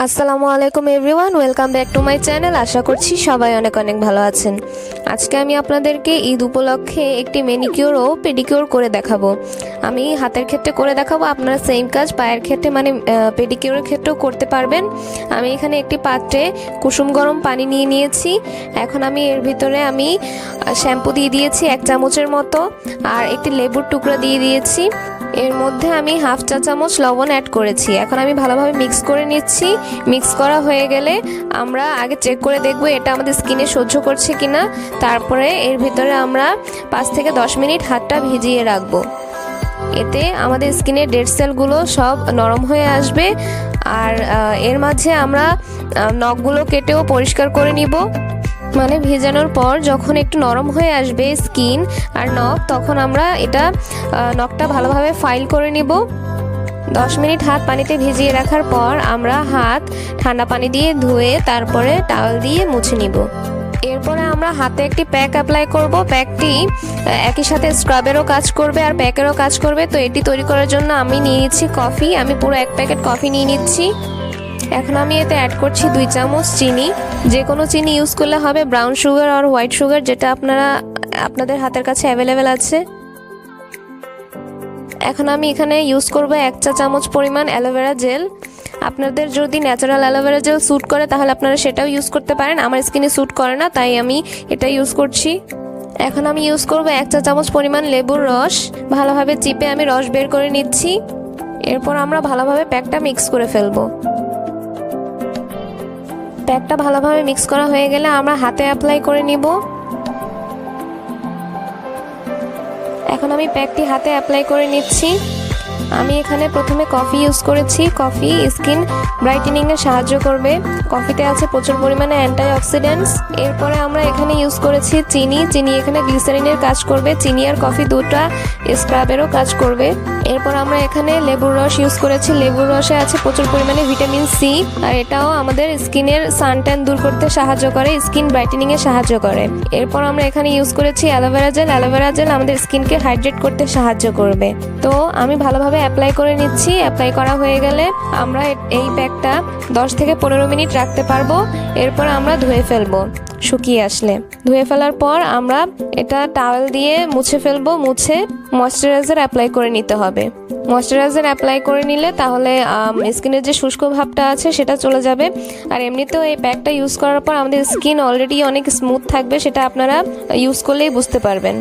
আসসালামুআলাইকুম everyone, welcome back to my channel. আশা করছি সবাই অনেক অনেক ভালো আছেন। আজকে আমি আপনাদেরকে ঈদ উপলক্ষে একটি ম্যানিকিউর ও পেডিকিউর করে দেখাবো। আমি হাতের ক্ষেত্রে করে দেখাবো, আপনারা সেম কাজ পায়ের ক্ষেত্রে মানে পেডিকিউরের ক্ষেত্রেও করতে পারবেন। আমি এখানে একটি পাত্রে কুসুম গরম পানি নিয়ে নিয়েছি। এখন আমি এর ভিতরে শ্যাম্পু দিয়ে দিয়েছি 1 চামচের মতো, আর একটি লেবুর টুকরা দিয়ে দিয়েছি। এর মধ্যে আমি হাফ চা চামচ লবণ অ্যাড করেছি। এখন আমি ভালোভাবে মিক্স করে নিচ্ছি। মিক্স করা হয়ে গেলে আমরা আগে চেক করে দেখব এটা আমাদের স্কিনে সহ্য করছে কিনা। তারপরে এর ভিতরে আমরা 5 থেকে 10 মিনিট হাতটা ভিজিয়ে রাখবো। এতে আমাদের স্কিনের ডেড সেলগুলো সব নরম হয়ে আসবে। আর এর মাঝে আমরা নখগুলো কেটেও পরিষ্কার করে নিব। মানে ভেজানোর পর যখন একটু নরম হয়ে আসবে স্কিন আর নখ, তখন আমরা নখটা ভালোভাবে ফাইল করে নিব। 10 মিনিট হাত পানিতে ভিজিয়ে রাখার পর আমরা হাত ঠান্ডা পানি দিয়ে ধুয়ে তারপরে টাওয়েল দিয়ে মুছে নিব। এরপরে আমরা হাতে একটি প্যাক অ্যাপ্লাই করব। প্যাকটি একই সাথে স্ক্রাবেরও কাজ করবে আর প্যাকেরও কাজ করবে। তো এটি তৈরি করার জন্য আমি নিয়ে নিচ্ছি কফি। আমি পুরো 1 প্যাকেট কফি নিয়ে নিচ্ছি। এখন আমি এতে অ্যাড করছি 2 চামচ চিনি। যে কোনো চিনি ইউজ করলে হবে, ব্রাউন সুগার আর হোয়াইট সুগার, যেটা আপনাদের হাতের কাছে অ্যাভেলেবেল আছে। এখন আমি এখানে ইউজ করব 1 চা চামচ পরিমাণ অ্যালোভেরা জেল। আপনাদের যদি ন্যাচারাল অ্যালোভেরা জেল স্যুট করে তাহলে আপনারা সেটাও ইউজ করতে পারেন। আমার স্কিনে স্যুট করে না, তাই আমি এটা ইউজ করছি। এখন আমি ইউজ করব 1 চা চামচ পরিমাণ লেবুর রস। ভালোভাবে চিপে আমি রস বের করে নিচ্ছি। এরপর আমরা ভালোভাবে প্যাকটা মিক্স করে ফেলবো। প্যাকটা ভালোভাবে মিক্স করা হয়ে গেলে আমরা হাতে অ্যাপ্লাই করে নিব। এখন আমি প্যাকটি হাতে অ্যাপ্লাই করে নিচ্ছি। আমি এখানে প্রথমে কফি ইউজ করেছি। কফি স্কিন ব্রাইটেনিং এ সাহায্য করবে। কফিতে আছে প্রচুর পরিমাণে অ্যান্টিঅক্সিডেন্টস। এরপরে আমরা এখানে ইউজ করেছি চিনি। চিনি এখানে গ্লিসারিনের কাজ করবে। চিনি আর কফি দুটো স্ক্রাবেরও কাজ করবে। এরপর আমরা এখানে লেবুর রস ইউজ করেছি। লেবুর রসে আছে প্রচুর পরিমাণে ভিটামিন সি, আর এটাও আমাদের স্কিনের সানট্যান দূর করতে সাহায্য করে, স্কিন ব্রাইটেনিং এ সাহায্য করে। এরপর আমরা এখানে ইউজ করেছি অ্যালোভেরা জেল। অ্যালোভেরা জেল আমাদের স্কিনকে হাইড্রেট করতে সাহায্য করবে। তো আমি ভালোভাবে অ্যাপ্লাই করে নিচ্ছি। অ্যাপ্লাই করা হয়ে গেলে আমরা এই প্যাকটা 10 থেকে 15 মিনিট রাখতে পারবো। এরপর আমরা ধুয়ে ফেলবো। শুকিয়ে আসলে ধুয়ে ফেলার পর আমরা এটা টাওয়েল দিয়ে মুছে ফেলবো। মুছে ময়েশ্চারাইজার অ্যাপ্লাই করে নিতে হবে। ময়েশ্চারাইজার অ্যাপ্লাই করে নিলে তাহলে স্কিনের যে শুষ্ক ভাবটা আছে সেটা চলে যাবে। আর এমনিতেও এই প্যাকটা ইউজ করার পর আমাদের স্কিন অলরেডি অনেক স্মুথ থাকবে, সেটা আপনারা ইউজ করলেই বুঝতে পারবেন।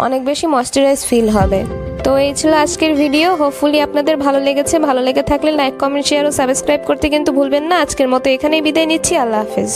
অনেক বেশি ময়েশ্চারাইজ ফিল হবে। তো এই ছিল আজকের ভিডিও। হোপফুলি আপনাদের ভালো লেগেছে। ভালো লেগে থাকলে লাইক, কমেন্ট, শেয়ার ও সাবস্ক্রাইব করতে কিন্তু ভুলবেন না। আজকের মতো এখানেই বিদায় নিচ্ছি। আল্লাহ হাফেজ।